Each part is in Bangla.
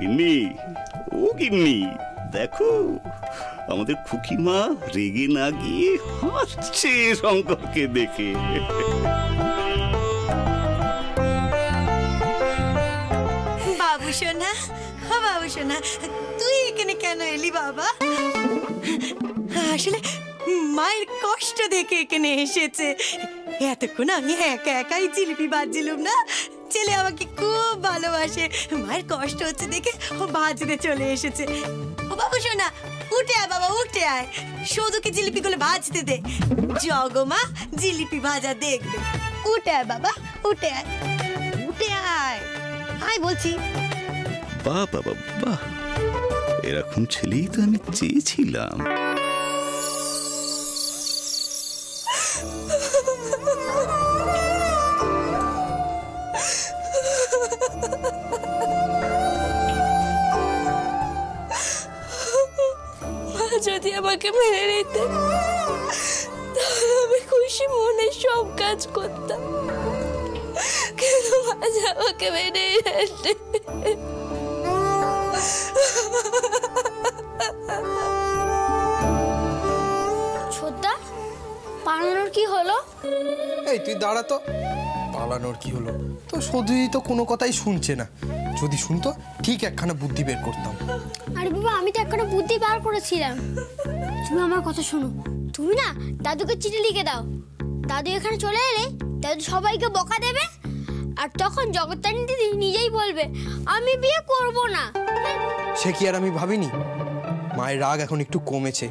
গিন্নি, ও গিন্নি, দেখো আমাদের খুকিমা রেগে না গিয়ে হাসছে শঙ্করকে দেখে। বাবু সোনা, বাবু সোনা, তুই এখানে কেন এলি বাবা? আসলে মায়ের কষ্ট দেখে এখানে এসেছে। এতক্ষণ আমি একা একাই জিলিপি বাজছিলাম না, ছেলে আমাকে খুব ভালোবাসে, মায়ের কষ্ট হচ্ছে দেখে ও বাজতে চলে এসেছে। ও বাবু সোনা, উঠে আয় বাবা, উঠে আয়, শুধুকে জিলিপিগুলো ভাজতে দে, জগমা জিলিপি ভাজা দেখবে। উঠে আয় বাবা, উঠে আয়, উঠে আয়, আয় বলছি। বাহ বাবা বাহ, এরকম ছেলেই তো আমি চেয়েছিলাম। যদি আমাকে মেনে নিতে, তাহলে আমি খুশি মনে সব কাজ করতাম, কিন্তু আজ আমাকে মেনে নিতে। ছোটদা, পালানোর কি হলো? এই তুই দাঁড়া তো। পালানোর কি হলো? তো সদুই তো কোনো কথাই শুনছে না, যদি শুনতো ঠিক একখানা বুদ্ধি বের করতাম। আরে বাবা, আমি তো একখানা বুদ্ধি বার করেছিলাম। তুমি আমার কথা শোনো, তুমি না দাদুকে চিঠি লিখে দাও। দাদু এখানে চলে এলে দাদু সবাইকে বকা দেবে, আর তখন জগত্তারিণী দিদি নিজেই বলবে আমি বিয়ে করব না। সে কি আর আমি ভাবিনি? মায়ের রাগ এখন একটু কমেছে।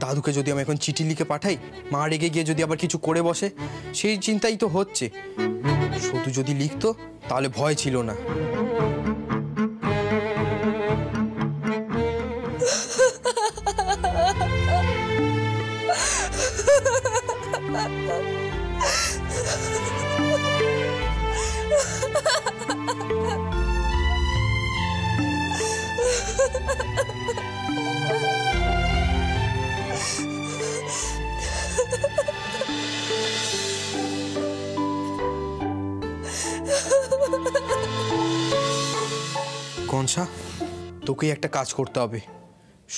দাদুকে যদি আমি এখন চিঠি লিখে পাঠাই, মা রেগে গিয়ে যদি আবার কিছু করে বসে, সেই চিন্তাই তো হচ্ছে। শুধু যদি লিখতো তাহলে ভয় ছিল না। কনসা, তোকে একটা কাজ করতে হবে।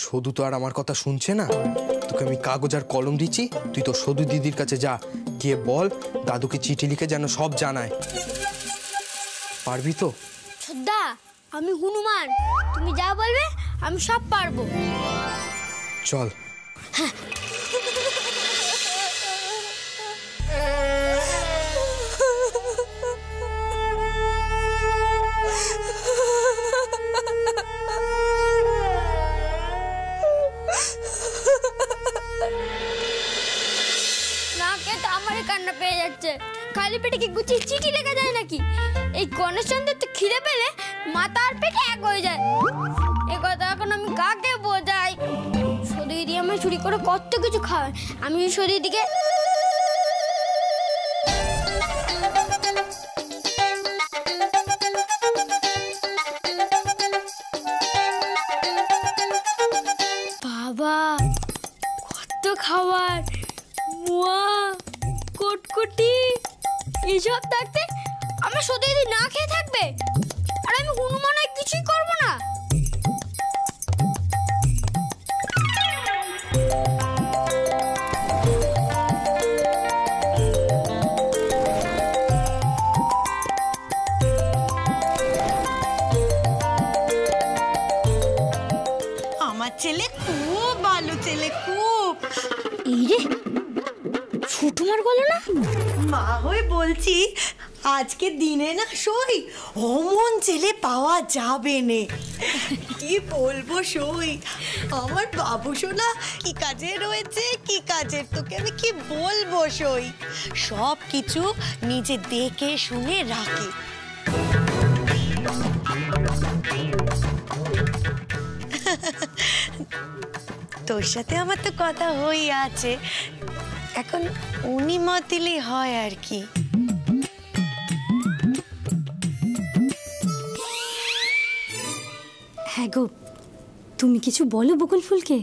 সদু তো আর আমার কথা শুনছে না। তোকে আমি কাগজ আর কলম দিচ্ছি, তুই তো সদু দিদির কাছে যা, গিয়ে বল দাদুকে চিঠি লিখে যেন সব জানায়। পারবি তো? ছোটদা, আমি হনুমান, তুমি যা বলবে আমি সব পারবো। চল। কান্না পেয়ে যাচ্ছে, খালি পেটে কি গুছিয়ে চিঠি লেখা যায় নাকি? এই গণেশচন্দ্রের তো খিদে পেলে মাথা আর পেটে এক হয়ে যায়। এ কথা এখন আমি কাকে বোঝাই? সদু দিদি আমার চুরি করে কত কিছু খাওয়ায়, আমি সদু দিদিকে বাবা কত খাবার, মুয়া কটকটি এসব থাকতে আমার সদু দিদি না খেয়ে থাকবে, আর আমি হনুমান আর কিছুই করবো না। আমার ছেলে খুব ভালো ছেলে, খুব। এই রে, ছোটমার বলো না? মা হয়ে বলছি, আজকে দিনে না সই অমন ছেলে পাওয়া যাবে নে। কি বলবো সই, আমার বাবু সোনা কি কাজে রয়েছে, কি কাজের, তোকে আমি কি বলবো সই, সব কিছু নিজে দেখে শুনে রাখে। তোর সাথে আমার তো কথা হই আছে, এখন উনি মত দিলেই হয় আর কি। হ্যাঁ গো, তুমি কিছু বলো বকুল ফুলকে।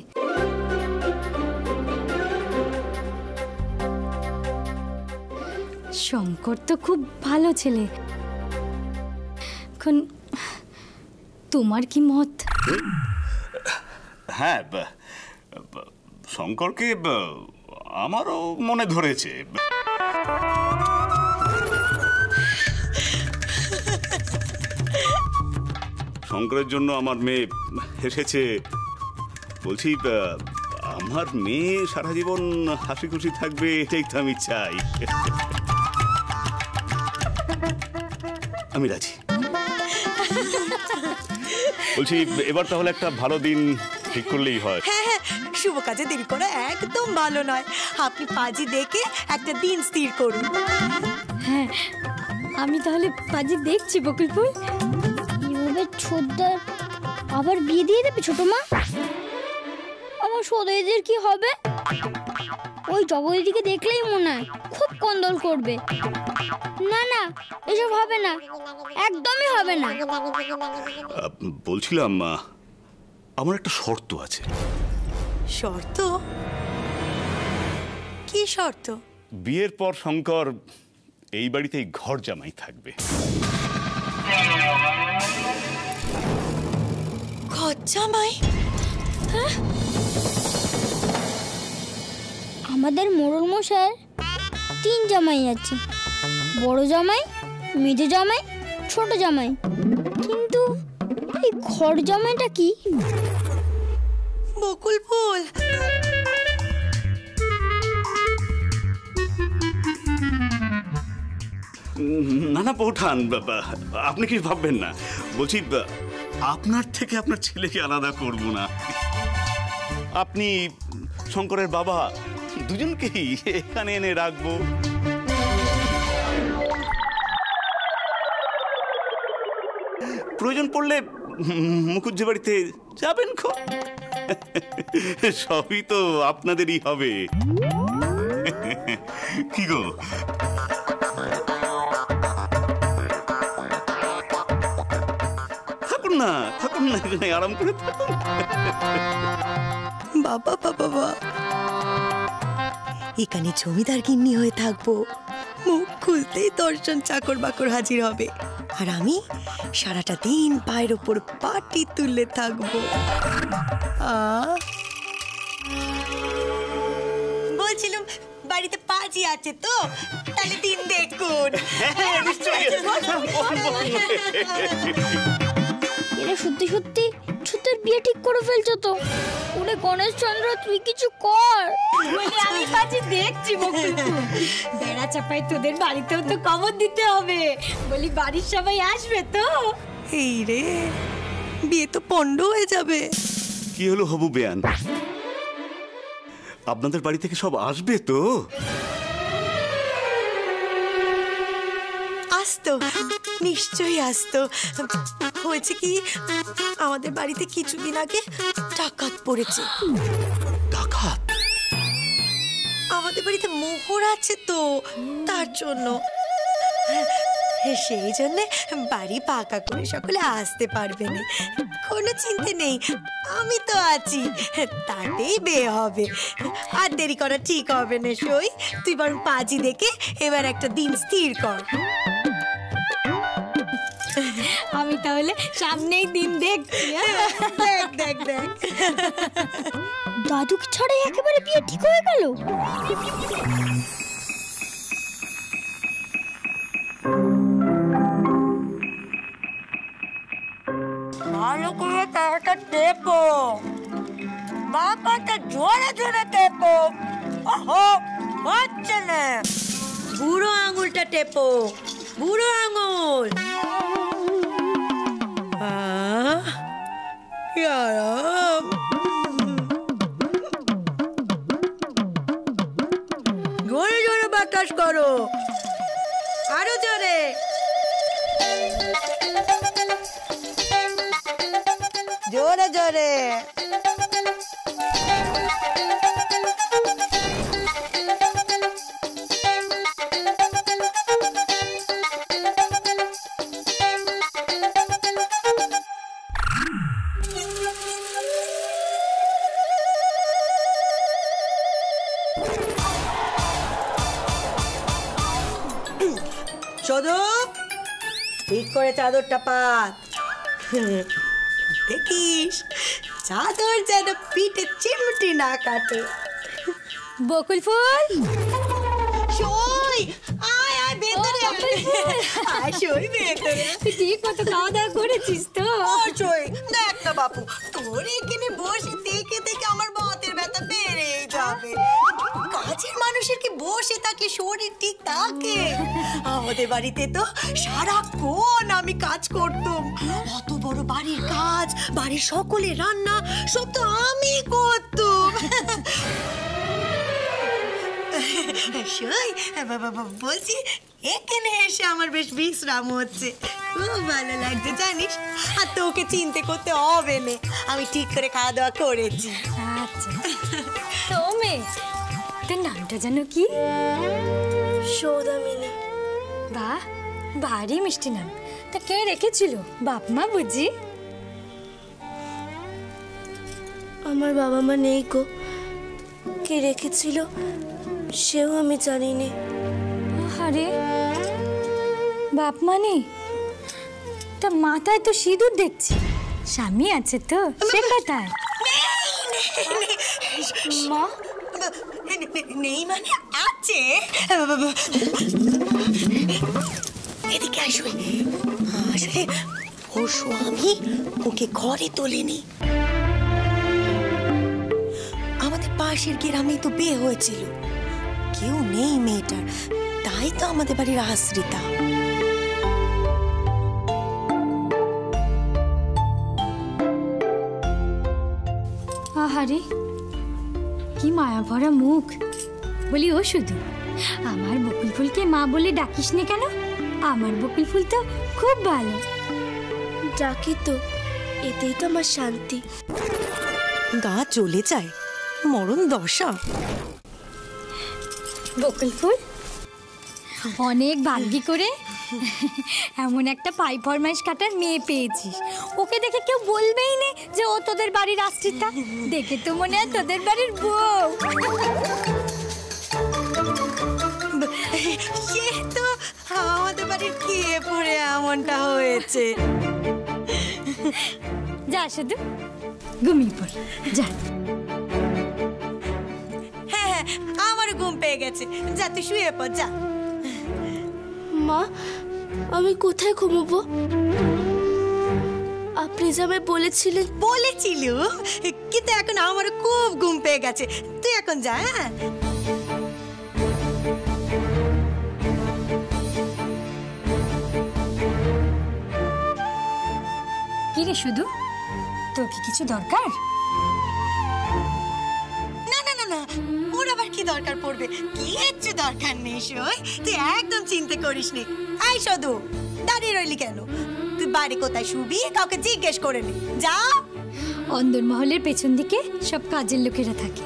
শঙ্কর তো খুব ভালো ছেলে, এখন তোমার কি মত? হ্যাঁ, শঙ্করকে আমারও মনে ধরেছে। শঙ্করের জন্য আমার মেয়ে এসেছে। বলছি, আমার মেয়ে সারা জীবন হাসি খুশি থাকবে, এটাই তো আমি চাই। আমি রাজি। বলছি, এবার তাহলে একটা ভালো দিন ঠিক করলেই হয়। হ্যাঁ হ্যাঁ, শুভ কাজে দেরি করা একদম ভালো নয়। আপনি পাজি দেখে একটা দিন স্থির করুন। হ্যাঁ, আমি তাহলে পাজি দেখছি বকুল ফুল। এভাবে ছোটদার আবার বিয়ে দিয়ে দেবে ছোট মা? আমার সদয়দের কি হবে? ওই জগদিদিকে দেখলেই মনে হয় খুব কন্দল করবে। না না, এসব হবে না, একদমই হবে না। বলছিলাম, আমার একটা শর্ত আছে। শর্ত? কি শর্ত? বিয়ের পর শঙ্কর এই বাড়িতেই ঘর জামাই থাকবে। ঘর জামাই? আমাদের মোড়ল মশাইয়ের 3 জামাই আছে, বড় জামাই, মেজো জামাই, ছোট জামাই। কিন্তু এই ঘর জামাইটা কি? বকুল ফুল, না না পৌঠান, আপনি কি ভাববেন না। বলছি, আপনার থেকে আপনার ছেলেকে আলাদা করব না। আপনি, শঙ্করের বাবা, দুজনকেই এখানে এনে রাখবো। প্রয়োজন পড়লে মুকুজ্জে বাড়িতে যাবেন। সবই তো আপনাদেরই হবে। কি গো? থাকুন না, থাকুন না, এখানে আরাম করে থাকুন। বাবা বাবা, এখানে জমিদার গিন্নি হয়ে থাকবো। মুখ খুলতেই দর্শন চাকর বাকর হাজির হবে, আর আমি সারাটা দিন পায়ের ওপর পাটি তুলে থাকবো। বলছিলাম, বাড়িতে পাজি আছে তো, তাহলে দিন দেখুন। এরা সত্যি সত্যি ছুতের বিয়ে ঠিক করে ফেলছো তো? ওরে গণেশ চন্দ্র, তুই কিছু কর। আমি পাজি দেখছি বকুল ফুল। বেড়া চাপাই তোদের বাড়িতেও তো খবর দিতে হবে। বলি, বাড়ির সবাই আসবে তো? এই রে, বিয়ে তো পণ্ড হয়ে যাবে। কি হলো হবু বেয়ান? আপনাদের বাড়ি থেকে সব আসবে তো? আসতো, নিশ্চয়ই আসতো। হয়েছে কি, আমাদের বাড়িতে কিছুদিন আগে ডাকাত পড়েছে। ডাকাত? আমাদের বাড়িতে মোহর আছে তো, তার জন্য। সেই জন্যে বাড়ি পাকা করে সকলে আসতে পারবে না। কোনো চিন্তা নেই, আমি তো আছি, তাতেই বিয়ে হবে। আর দেরি করা ঠিক হবে না। সই, তুই বরং পাজি দেখে এবার একটা দিন স্থির কর। আমি তাহলে সামনেই দিন দেখছি। দেখ দেখ দেখ, দাদুকে ছাড়াই একেবারে বিয়ে ঠিক হয়ে গেল। ভালো করে তারটা টেপো, বাবাটা জোরে জোরে টেপো। ওহো, হচ্ছে না। বুড়ো আঙুলটা টেপো, বুড়ো আঙুল। আরাম। জোরে জোরে বাতাস করো, আরো জোরে। জোরে জোরে। শুধু ঠিক করে চাদরটা পাত। দেখিস চাদর যেন পিঠে চিমটি না কাটে। বকুল ফুল, সই আয় আয় ভেতরে আয়, সই ভেতরে। তুই ঠিক মতো খাওয়া দাওয়া করেছিস তো? সই দেখ না বাপু, তোর এখানে বসে দেখে দেখে আমার বাতের ব্যথা বেড়ে যাবে। কাজের মানুষের কি বসে থাকলে শরীর ঠিক থাকে? আমাদের বাড়িতে তো সারাক্ষণ আমি কাজ করতাম। অত বড় বাড়ির কাজ, বাড়ির সকলের রান্না সব তো আমি করতাম। বলছি এখানে এসে আমার বেশ বিশ্রাম হচ্ছে, খুব ভালো লাগছে জানিস। আর তোকে চিন্তা করতে হবে না, আমি ঠিক করে খাওয়া দাওয়া করেছি। আচ্ছা তো মেয়ে, তোর নামটা যেন কি? সৌদামিনী। বাহ, ভারী মিষ্টি নাম। তা কে রেখেছিল? বাপ মা বুঝি? আমার বাবা মা নেই গো, কে রেখেছিল সেও আমি জানি না। আরে বাপ মা নেই, তা মাথায় তো সিঁদুর দেখছি, স্বামী আছে তো, সে কোথায়? মা নেই মানে আছে। এদিকে আসবে, আসলে ওর স্বামী ওকে ঘরে তোলেনি। আমাদের পাশের গ্রামেই তো বিয়ে হয়েছিল, কেউ নেই মেয়েটার, তাই তো আমাদের বাড়ির আশ্রিতা। আহারে কি মায়া ভরা মুখ। বলি ও শুধু আমার বকুল ফুলকে মা বলে ডাকিস নে কেন? আমার বকুল ফুল তো খুব ভালো। ডাকি তো, এতেই তো আমার শান্তি। গা চলে যায়, মরণ দশা। বকুল ফুল অনেক ভাগ্যি করে এমন একটা পাই ফরমাইশ কাটার মেয়ে পেয়েছিস। ওকে দেখে কেউ বলবেই না যে ও তোদের বাড়ির আশ্রিতা। দেখে তো মনে হয় তোদের বাড়ির বউ। সে তো আমাদের বাড়ির খেয়ে পড়ে এমনটা হয়েছে। যা শুধু ঘুমিয়ে পড় যা। হ্যাঁ হ্যাঁ, আমারও ঘুম পেয়ে গেছে, যা তুই শুয়ে পড় যা। মা, আমি কোথায় ঘুমোবো? আপনি যে আমায় বলেছিলেন। বলেছিলুম, কিন্তু এখন আমারও খুব ঘুম পেয়ে গেছে, তুই এখন যা। হ্যাঁ কি রে শুধু, তোর কি কিছু দরকার? না না না না, ওর আবার কি দরকার পড়বে? কি কিচ্ছু দরকার নেই সই, তুই একদম চিন্তা করিস নি। আই শুধু দাঁড়িয়ে রইলি কেন? তুই বাড়ি কোথায় শুবি কাউকে জিজ্ঞেস করে নে, যা। অন্দরমহলের পেছন দিকে সব কাজের লোকেরা থাকে,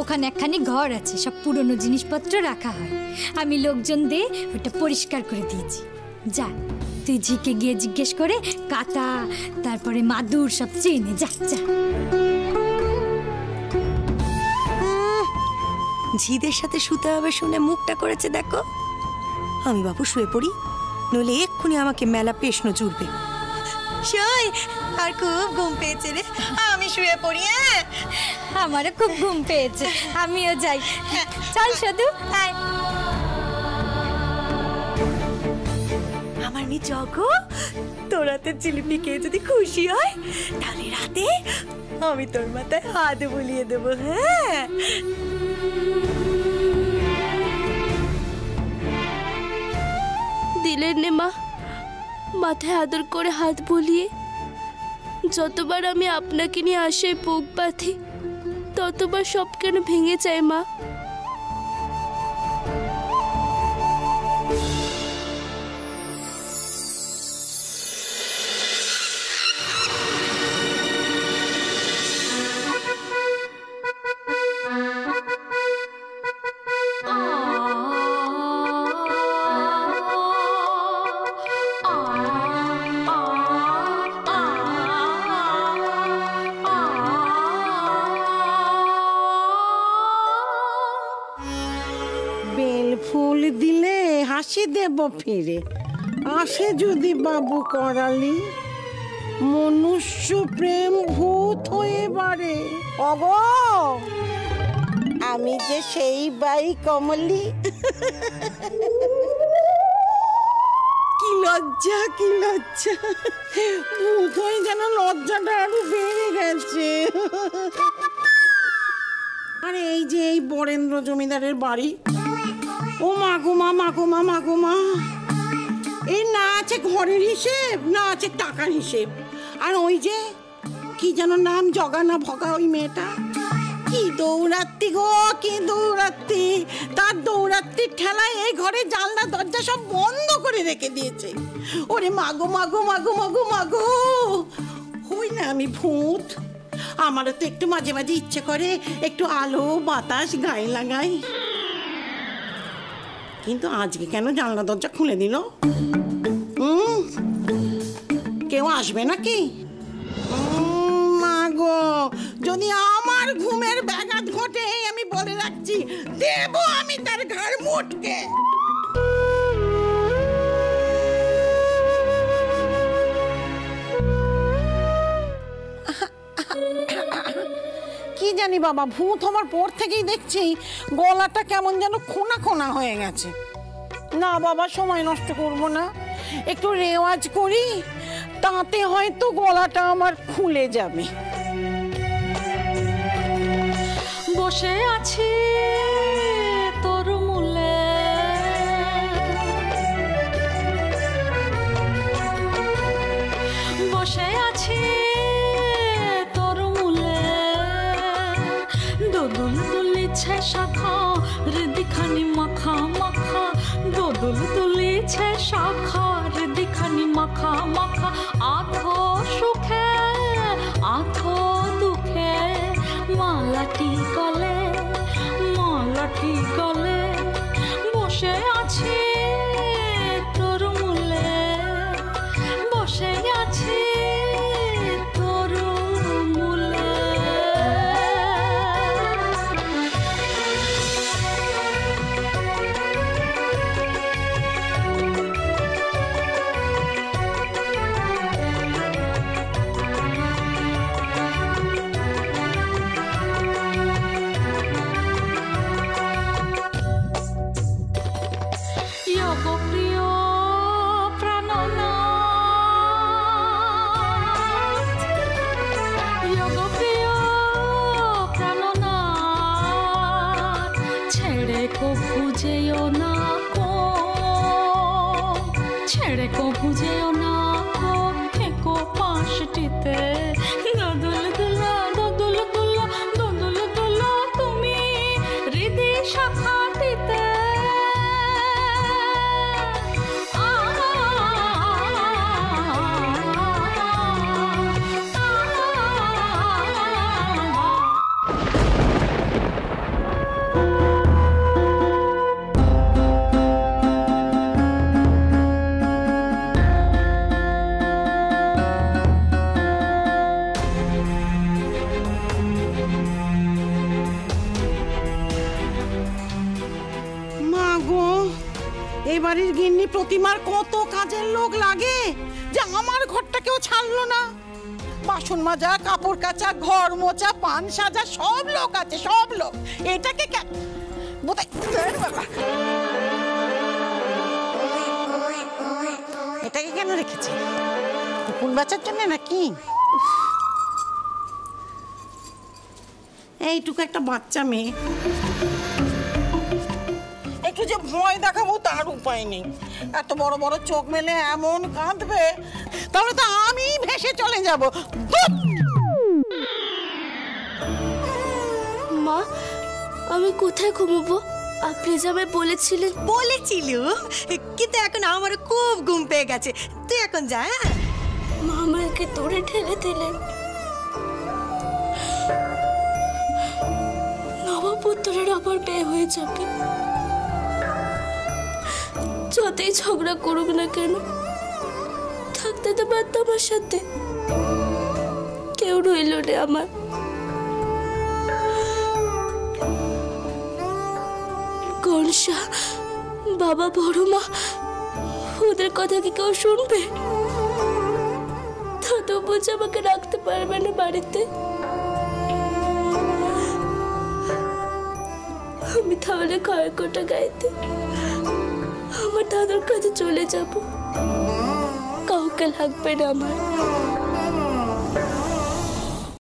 ওখানে একখানি ঘর আছে, সব পুরনো জিনিসপত্র রাখা হয়। আমি লোকজন দিয়ে ওটা পরিষ্কার করে দিয়েছি। যা তুই ঝিকে গিয়ে জিজ্ঞেস করে কাটা, তারপরে মাদুর সব চেনে। যা যা। ঝিদের সাথে শুতে হবে শুনে মুখটা করেছে দেখো। আমি বাবু শুয়ে পড়ি, নইলে এক্ষুনি আমাকে মেলা পেশনো জুড়বে। সই আর খুব ঘুম পেয়েছে রে, আমি শুয়ে পড়ি। হ্যাঁ আমারও খুব ঘুম পেয়েছে, আমিও যাই। চল শুধু আয়। আমার মেয়ে জগো, তোর হাতের জিলিপি খেয়ে যদি খুশি হয় তাহলে রাতে আমি তোর মাথায় হাত বুলিয়ে দেবো। হ্যাঁ দিলেন নে মা, মাথায় আদর করে হাত বুলিয়ে। যতবার আমি আপনাকে নিয়ে আসে বুক বাঁধি, ততবার সব কেন ভেঙে যায় মা। ফুল দিলে হাসি দেব ফিরে, আসে যদি বাবু করালি। মনুষ্য প্রেম ভূত হয়ে বাড়ে। অগো, আমি যে সেই বাই কমলি। কি লজ্জা, কি লজ্জা! ভূত হয়ে যেন লজ্জাটা আরো বেড়ে গেছে। আরে এই যে এই বরেন্দ্র জমিদারের বাড়ি। ও মাগুমা, মাগুমা, মাগুমা! এই না আছে ঘরের হিসেব, না আছে টাকার হিসেব। আর ওই যে কি যেন নাম, জগা না ভগা ওই মেয়েটা, কি দৌড়াত্তি গো, কি দৌড়াত্তি! তার দৌড়াত্তির ঠেলায় এই ঘরে জানলা দরজা সব বন্ধ করে রেখে দিয়েছে। ওরে মাগো, মাগো, মাগো, মাগো, মাগো! হই না আমি ভূত? আমারও তো একটু মাঝে মাঝে ইচ্ছে করে একটু আলো বাতাস গায়ে লাগাই। কিন্তু আজকে কেন জানলা দরজা খুলে দিল? কেউ আসবে নাকি? মাগো, যদি আমার ঘুমের ব্যাঘাত ঘটে আমি বলে রাখছি, দেব আমি তার ঘাড় মোটকে। কি জানি বাবা, ভূত হওয়ার পর থেকেই দেখছি গলাটা কেমন যেন খোনা খোনা হয়ে গেছে। না বাবা, সময় নষ্ট করব না, একটু রেওয়াজ করি, তাতে হয়তো গলাটা আমার খুলে যাবে। বসে আছি তোর মূলে, বসে আছি তোর মূলে, দোদুল দুলিছে শাখা হৃদিখানি মাখা মাখা, দোদুল দুলিছে শাখা হৃদিখানি মাখা মাখা, আধো সুখে আধো দুঃখে, মালাটি গলে মালাটি গলে, বসে আছি তোর মূলে, বসে আছি তোর মূলে। ছেড়ে কো বুঝেও না কো, থেকো পাশটিতে, দোদুল দুলা দোদুল দুলা দোদুল দুলা তুমি হৃদি শাখাটিতে। এবারের গিন্নি প্রতিমার কত কাজের লোক লাগে যে আমার ঘরটা কেউ ছাড়লো না। বাসন মাজা, কাপড় কাচা, ঘর মোছা, পান সাজা, সব লোক আছে, সব লোক। এটাকে এটাকে কেন রেখেছে? কুকুর বাঁচার জন্য নাকি? এইটুকু একটা বাচ্চা মেয়ে, একটু যে ভয় দেখাবো তার উপায় নেই। এত বড় বড় চোখ মেলে এমন কাঁদবে, তাহলে তো আমি ভেসে চলে যাব। মা, আমি কোথায় ঘুমবো? আপনি যে আমায় বলেছিলেন। কিন্তু এখন আমার খুব ঘুম পেয়ে গেছে, তুই এখন যা। মা আমাকে দূরে ঠেলে দিলেন। নবপুত্রের আবার বিয়ে হয়ে যাবে, যতই ঝগড়া করুক না কেন থাকতে তো পারত আমার সাথে। কেউ রইল রে আমার। কনসা, বাবা, বড় মা, ওদের কথা কি কেউ শুনবে? তত তো বুঝে আমাকে রাখতে পারবে না বাড়িতে। আমি তাহলে খড়কোটা গাইতে আমার দাদুর কাছে চলে যাব, কাউকে লাগবে না আমার।